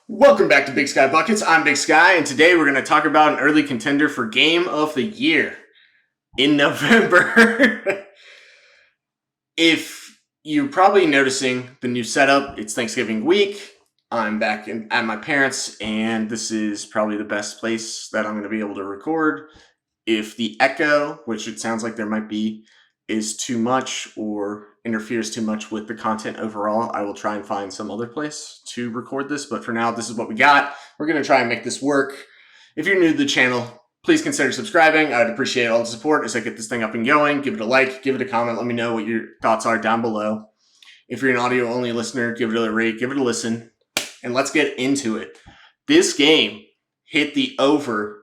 Welcome back to Big Sky Buckets. I'm Big Sky, and today we're going to talk about an early contender for Game of the Year in November. If you're probably noticing the new setup, it's Thanksgiving week. I'm back at my parents', and this is probably the best place that I'm going to be able to record. If the echo, which it sounds like there might be, is too much or interferes too much with the content overall, I will try and find some other place to record this. But for now, this is what we got. We're going to try and make this work. If you're new to the channel, please consider subscribing. I would appreciate all the support as I get this thing up and going. Give it a like, give it a comment. Let me know what your thoughts are down below. If you're an audio-only listener, give it a rate, give it a listen, and let's get into it. This game hit the over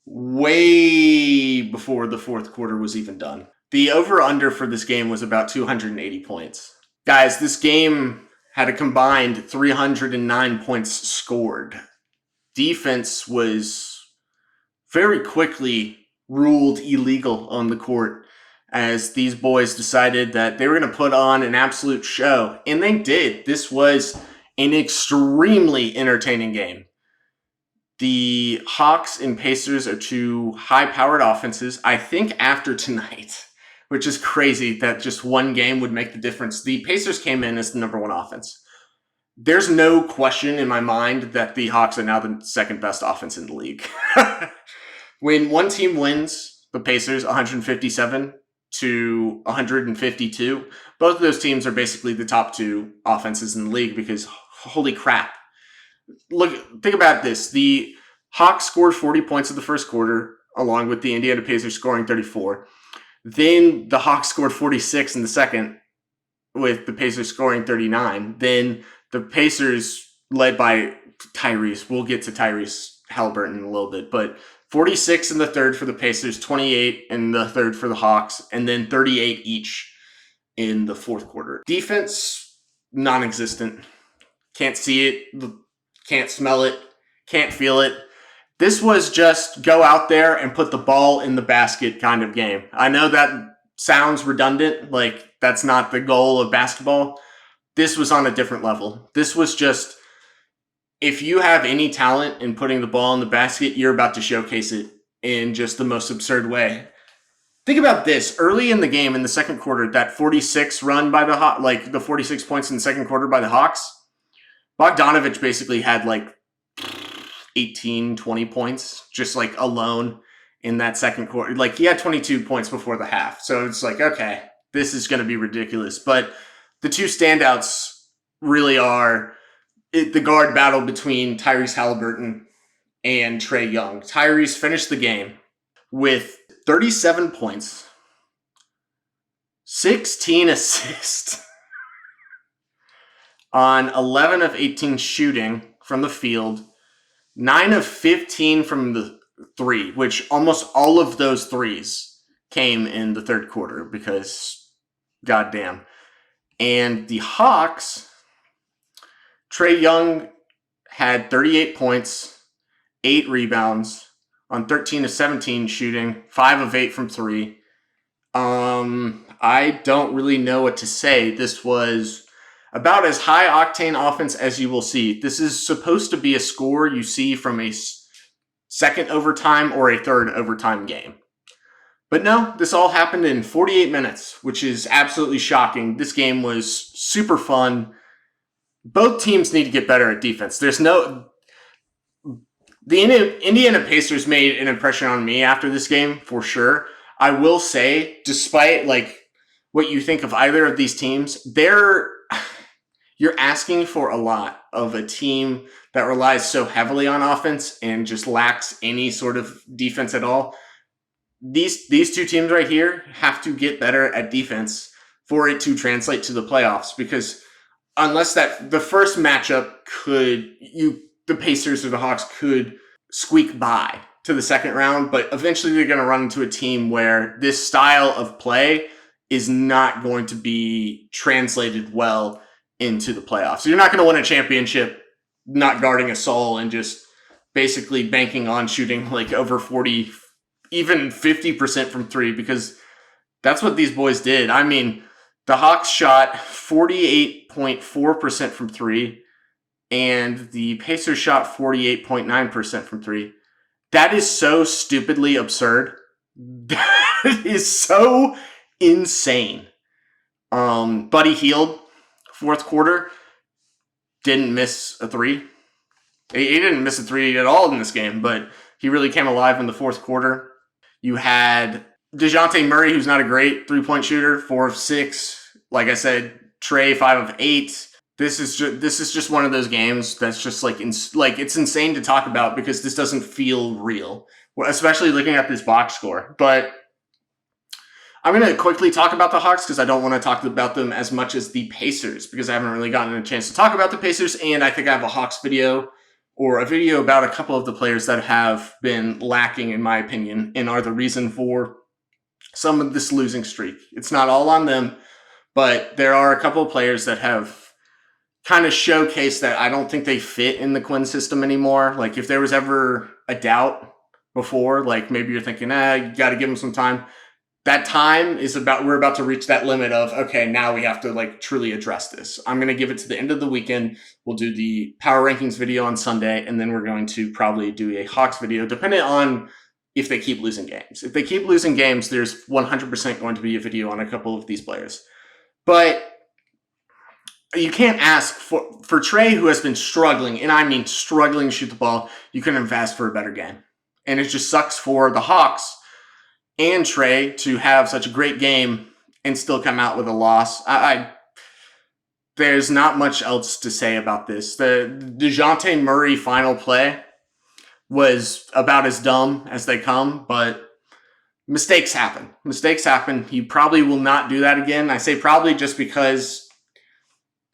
way before the fourth quarter was even done. The over-under for this game was about 280 points. Guys, this game had a combined 309 points scored. Defense was very quickly ruled illegal on the court as these boys decided that they were going to put on an absolute show. And they did. This was an extremely entertaining game. The Hawks and Pacers are two high-powered offenses. I think after tonight, which is crazy that just one game would make the difference, the Pacers came in as the number one offense. There's no question in my mind that the Hawks are now the second best offense in the league. When one team wins, the Pacers 157 to 152, both of those teams are basically the top two offenses in the league because holy crap. Look, think about this. The Hawks scored 40 points in the first quarter, along with the Indiana Pacers scoring 34. Then the Hawks scored 46 in the second, with the Pacers scoring 39. Then the Pacers, led by Tyrese, we'll get to Tyrese Haliburton in a little bit, but 46 in the third for the Pacers, 28 in the third for the Hawks, and then 38 each in the fourth quarter. Defense, non-existent. Can't see it. Can't smell it, can't feel it. This was just go out there and put the ball in the basket kind of game. I know that sounds redundant, like that's not the goal of basketball. This was on a different level. This was just, if you have any talent in putting the ball in the basket, you're about to showcase it in just the most absurd way. Think about this. Early in the game, in the second quarter, that 46 run by the Hawks, like the 46 points in the second quarter by the Hawks, Bogdanovich basically had like 18, 20 points just like alone in that second quarter. Like he had 22 points before the half. So it's like, okay, this is going to be ridiculous. But the two standouts really are the guard battle between Tyrese Haliburton and TRAE Young. Tyrese finished the game with 37 points, 16 assists, on 11 of 18 shooting from the field, 9 of 15 from the three, which almost all of those threes came in the third quarter because goddamn. And the Hawks, TRAE Young had 38 points, 8 rebounds on 13 of 17 shooting, 5 of 8 from three. I don't really know what to say. This was about as high octane offense as you will see. This is supposed to be a score you see from a second overtime or a third overtime game. But no, this all happened in 48 minutes, which is absolutely shocking. This game was super fun. Both teams need to get better at defense. The Indiana Pacers made an impression on me after this game, for sure. I will say, despite like what you think of either of these teams, you're asking for a lot of a team that relies so heavily on offense and just lacks any sort of defense at all. These two teams right here have to get better at defense for it to translate to the playoffs, because unless the first matchup the Pacers or the Hawks could squeak by to the second round, but eventually they're going to run into a team where this style of play is not going to be translated well into the playoffs. You're not going to win a championship not guarding a soul and just basically banking on shooting like over 40, even 50% from three, because that's what these boys did. I mean, the Hawks shot 48.4% from three and the Pacers shot 48.9% from three. That is so stupidly absurd. That is so insane. Buddy Hield, fourth quarter, didn't miss a three. He didn't miss a three at all in this game, but he really came alive in the fourth quarter. You had DeJounte Murray, who's not a great three-point shooter, 4 of 6. Like I said, TRAE, 5 of 8. This is just one of those games that's just like it's insane to talk about because this doesn't feel real, especially looking at this box score. But I'm going to quickly talk about the Hawks because I don't want to talk about them as much as the Pacers because I haven't really gotten a chance to talk about the Pacers, and I think I have a Hawks video or a video about a couple of the players that have been lacking, in my opinion, and are the reason for some of this losing streak. It's not all on them, but there are a couple of players that have kind of showcased that I don't think they fit in the Quinn system anymore. Like, if there was ever a doubt before, like maybe you're thinking, you got to give them some time. That time is we're about to reach that limit of, okay, now we have to like truly address this. I'm going to give it to the end of the weekend. We'll do the power rankings video on Sunday, and then we're going to probably do a Hawks video, depending on if they keep losing games. If they keep losing games, there's 100% going to be a video on a couple of these players. But you can't ask for TRAE, who has been struggling, and I mean struggling to shoot the ball, you couldn't have asked for a better game. And it just sucks for the Hawks and TRAE to have such a great game and still come out with a loss. There's not much else to say about this. The DeJounte Murray final play was about as dumb as they come, but mistakes happen. Mistakes happen. He probably will not do that again. I say probably just because,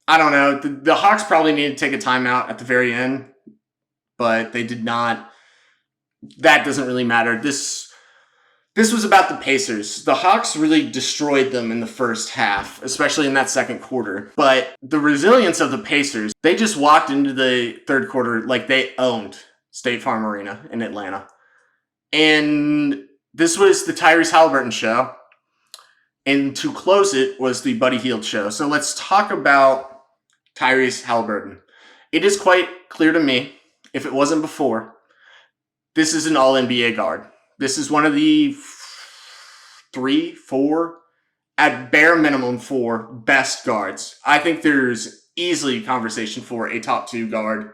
I don't know, the Hawks probably needed to take a timeout at the very end, but they did not. That doesn't really matter. This was about the Pacers. The Hawks really destroyed them in the first half, especially in that second quarter. But the resilience of the Pacers, they just walked into the third quarter like they owned State Farm Arena in Atlanta. And this was the Tyrese Haliburton show. And to close it was the Buddy Hield show. So let's talk about Tyrese Haliburton. It is quite clear to me, if it wasn't before, this is an all-NBA guard. This is one of the 3, 4, at bare minimum 4 best guards. I think there's easily conversation for a top 2 guard,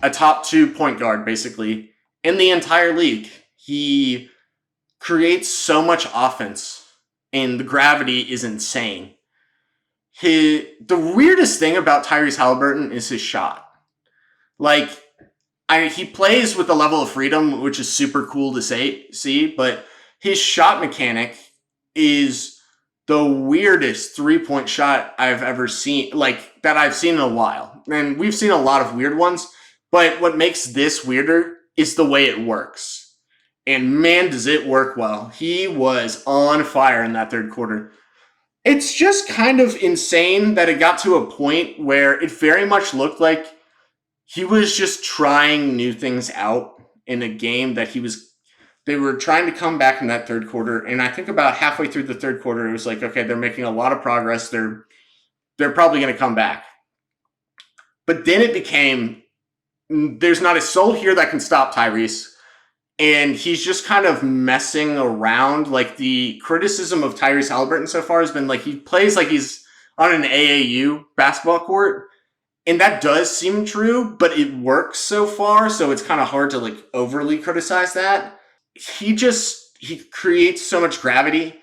a top 2 point guard, basically, in the entire league. He creates so much offense, and the gravity is insane. The weirdest thing about Tyrese Haliburton is his shot. Like, he plays with a level of freedom, which is super cool to see, but his shot mechanic is the weirdest three-point shot I've ever seen, like, that I've seen in a while. And we've seen a lot of weird ones, but what makes this weirder is the way it works. And man, does it work well. He was on fire in that third quarter. It's just kind of insane that it got to a point where it very much looked like he was just trying new things out in a game that they were trying to come back in that third quarter. And I think about halfway through the third quarter, it was like, okay, they're making a lot of progress. They're probably going to come back. But then it became, there's not a soul here that can stop Tyrese. And he's just kind of messing around. Like, the criticism of Tyrese Haliburton so far has been like, he plays like he's on an AAU basketball court. And that does seem true, but it works so far, so it's kind of hard to like overly criticize that. He creates so much gravity,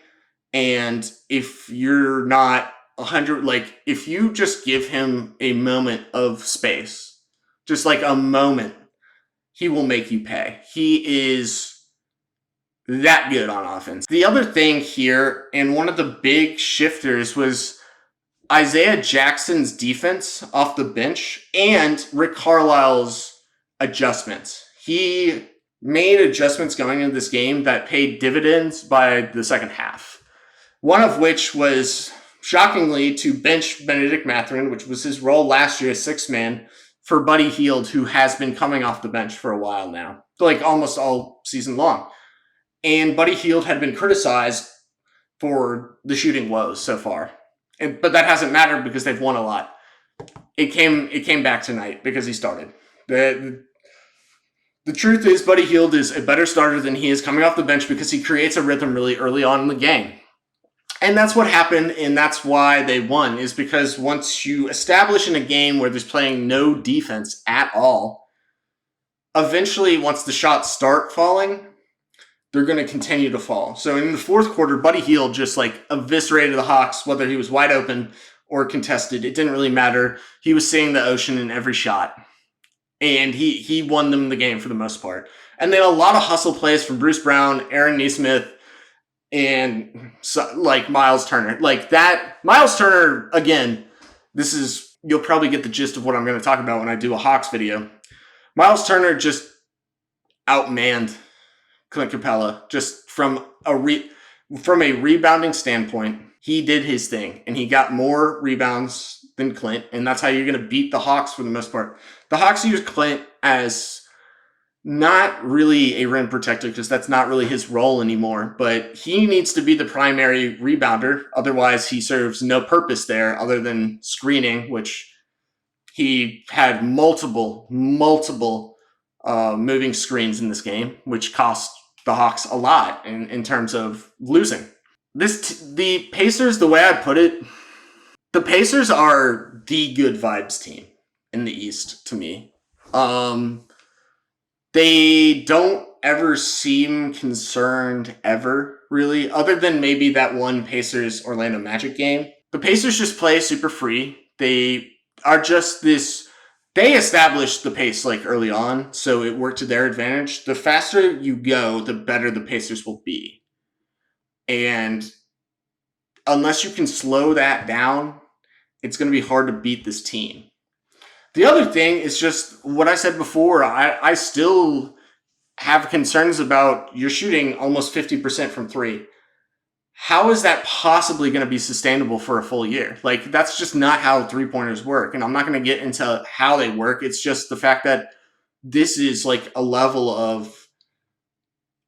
and if you're not 100, like if you just give him a moment of space, just like a moment, he will make you pay. He is that good on offense. The other thing here, and one of the big shifters, was Isaiah Jackson's defense off the bench and Rick Carlisle's adjustments. He made adjustments going into this game that paid dividends by the second half. One of which was, shockingly, to bench Benedict Mathurin, which was his role last year as sixth man, for Buddy Hield, who has been coming off the bench for a while now, like almost all season long. And Buddy Hield had been criticized for the shooting woes so far. But that hasn't mattered because they've won a lot. it came back tonight because he started. The truth is, Buddy Hield is a better starter than he is coming off the bench because he creates a rhythm really early on in the game. And that's what happened, and that's why they won, is because once you establish in a game where there's playing no defense at all, eventually, once the shots start falling, they're going to continue to fall. So in the fourth quarter, Buddy Hield just eviscerated the Hawks, whether he was wide open or contested. It didn't really matter. He was seeing the ocean in every shot. And he won them the game for the most part. And then a lot of hustle plays from Bruce Brown, Aaron Nesmith, and Miles Turner. Miles Turner, again, you'll probably get the gist of what I'm going to talk about when I do a Hawks video. Miles Turner just outmanned Clint Capella just from a rebounding standpoint. He did his thing, and he got more rebounds than Clint, and that's how you're going to beat the Hawks for the most part. The Hawks use Clint as not really a rim protector because that's not really his role anymore, but he needs to be the primary rebounder. Otherwise, he serves no purpose there other than screening, which he had multiple moving screens in this game, which cost the Hawks a lot in terms of losing. The Pacers, the way I put it, the Pacers are the good vibes team in the East to me. They don't ever seem concerned ever, really, other than maybe that one Pacers-Orlando Magic game. The Pacers just play super free. They are just this... They established the pace early on, so it worked to their advantage. The faster you go, the better the Pacers will be. And unless you can slow that down, it's going to be hard to beat this team. The other thing is just what I said before. I still have concerns about you're shooting almost 50% from three. How is that possibly going to be sustainable for a full year? That's just not how three-pointers work. And I'm not going to get into how they work. It's just the fact that this is a level of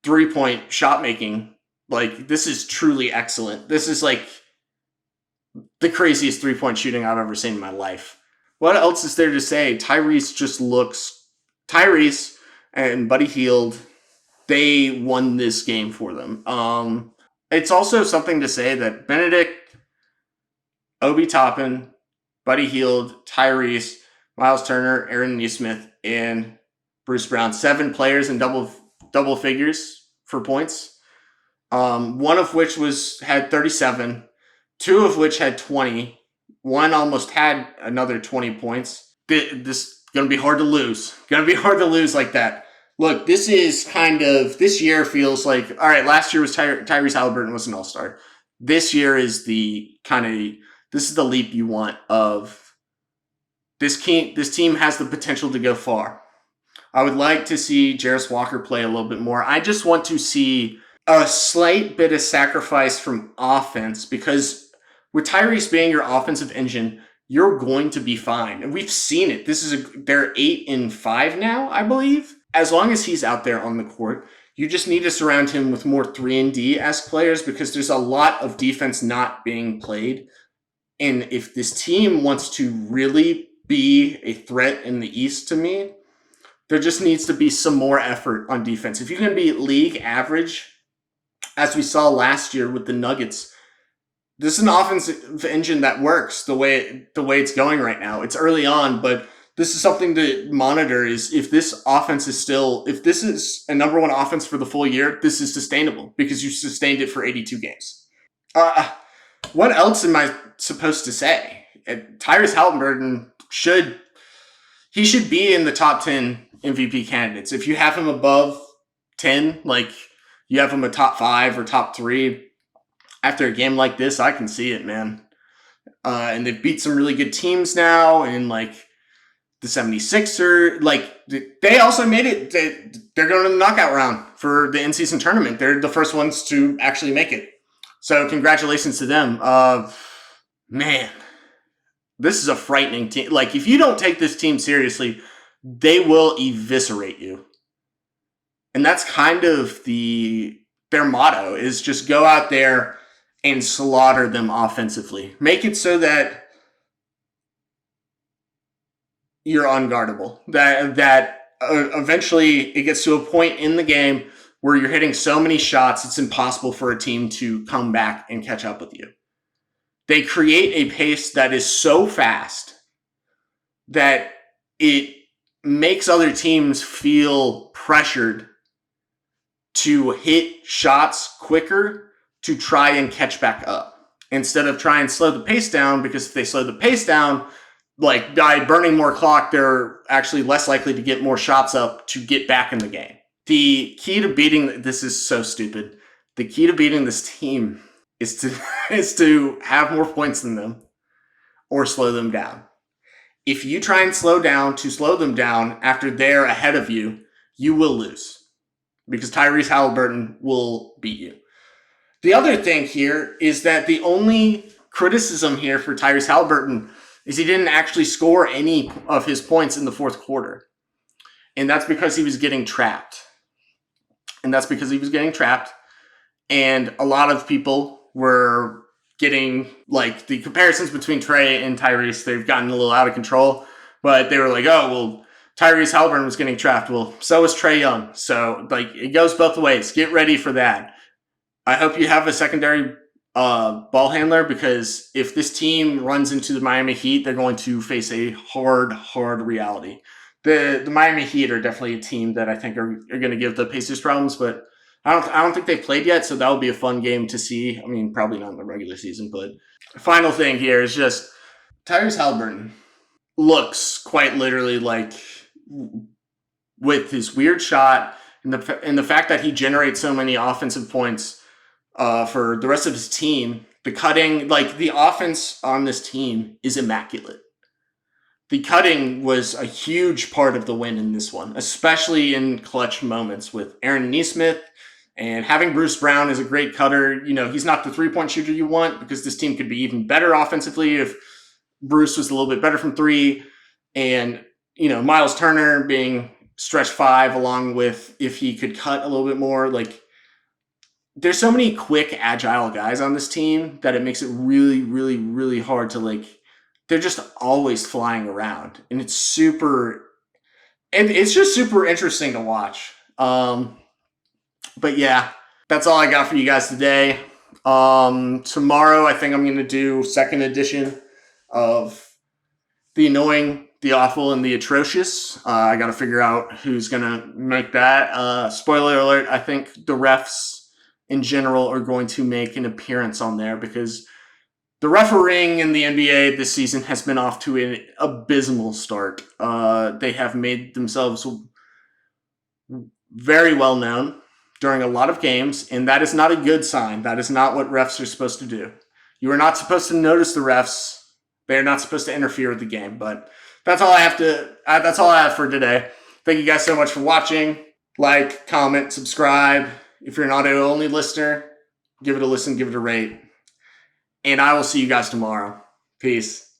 three-point shot making. This is truly excellent. This is the craziest three-point shooting I've ever seen in my life. What else is there to say? Tyrese and Buddy Hield, they won this game for them. It's also something to say that Benedict, Obi Toppin, Buddy Hield, Tyrese, Miles Turner, Aaron Nesmith, and Bruce Brown, 7 players in double figures for points. One of which had 37, 2 of which had 20. One almost had another 20 points. This is going to be hard to lose. Like that. Look, this year feels like, all right, last year was Tyrese Haliburton was an all-star. This year is this is the leap you want of this team has the potential to go far. I would like to see Jarris Walker play a little bit more. I just want to see a slight bit of sacrifice from offense because with Tyrese being your offensive engine, you're going to be fine. And we've seen it. They're 8-5 now, I believe. As long as he's out there on the court, you just need to surround him with more 3-and-D-esque players because there's a lot of defense not being played. And if this team wants to really be a threat in the East to me, there just needs to be some more effort on defense. If you can be league average, as we saw last year with the Nuggets, this is an offensive engine that works the way it's going right now. It's early on, but this is something to monitor is if this is a number one offense for the full year, this is sustainable because you sustained it for 82 games. What else am I supposed to say? Tyrese Haliburton should be in the top 10 MVP candidates. If you have him above 10, you have him a top 5 or top 3, after a game like this, I can see it, man. And they've beat some really good teams now, and the 76ers, they also made it. They're going to the knockout round for the in-season tournament. They're the first ones to actually make it. So congratulations to them. Man, this is a frightening team. If you don't take this team seriously, they will eviscerate you. And that's kind of their motto is just go out there and slaughter them offensively. Make it so that you're unguardable. Eventually it gets to a point in the game where you're hitting so many shots, it's impossible for a team to come back and catch up with you. They create a pace that is so fast that it makes other teams feel pressured to hit shots quicker to try and catch back up instead of try and slow the pace down, because if they slow the pace down, like by burning more clock, they're actually less likely to get more shots up to get back in the game. The key to beating this is so stupid. The key to beating this team is to have more points than them or slow them down. If you try and slow them down after they're ahead of you, you will lose because Tyrese Haliburton will beat you. The other thing here is that the only criticism here for Tyrese Haliburton is he didn't actually score any of his points in the fourth quarter. And that's because he was getting trapped. And a lot of people were getting, like, the comparisons between TRAE and Tyrese, they've gotten a little out of control. But they were like, oh, well, Tyrese Haliburton was getting trapped. Well, so was Trae Young. So, like, it goes both ways. Get ready for that. I hope you have a secondary ball handler, because if this team runs into the Miami Heat, they're going to face a hard reality. The Miami Heat are definitely a team that I think are going to give the Pacers problems, but I don't think they've played yet, so that will be a fun game to see. I mean, probably not in the regular season, but final thing here is just Tyrese Haliburton looks quite literally like, with his weird shot and the fact that he generates so many offensive points for the rest of his team, the cutting, like the offense on this team is immaculate. The cutting was a huge part of the win in this one, especially in clutch moments with Aaron Nesmith, and having Bruce Brown as a great cutter. You know, he's not the three-point shooter you want, because this team could be even better offensively if Bruce was a little bit better from three. And, you know, Miles Turner being stretch five, along with if he could cut a little bit more. Like, there's so many quick, agile guys on this team that it makes it really hard to, like, they're just always flying around. And it's just super interesting to watch. But yeah, that's all I got for you guys today. Tomorrow, I think I'm going to do second edition of The Annoying, The Awful, and The Atrocious. I got to figure out who's going to make that. Spoiler alert, I think the refs in general are going to make an appearance on there, because the refereeing in the NBA this season has been off to an abysmal start. They have made themselves very well known during a lot of games, and that is not a good sign. That is not what refs are supposed to do. You are not supposed to notice the refs. They are not supposed to interfere with the game. But that's all I have for today. Thank you guys so much for watching. Like, comment, subscribe. If you're an audio-only listener, give it a listen, give it a rate. And I will see you guys tomorrow. Peace.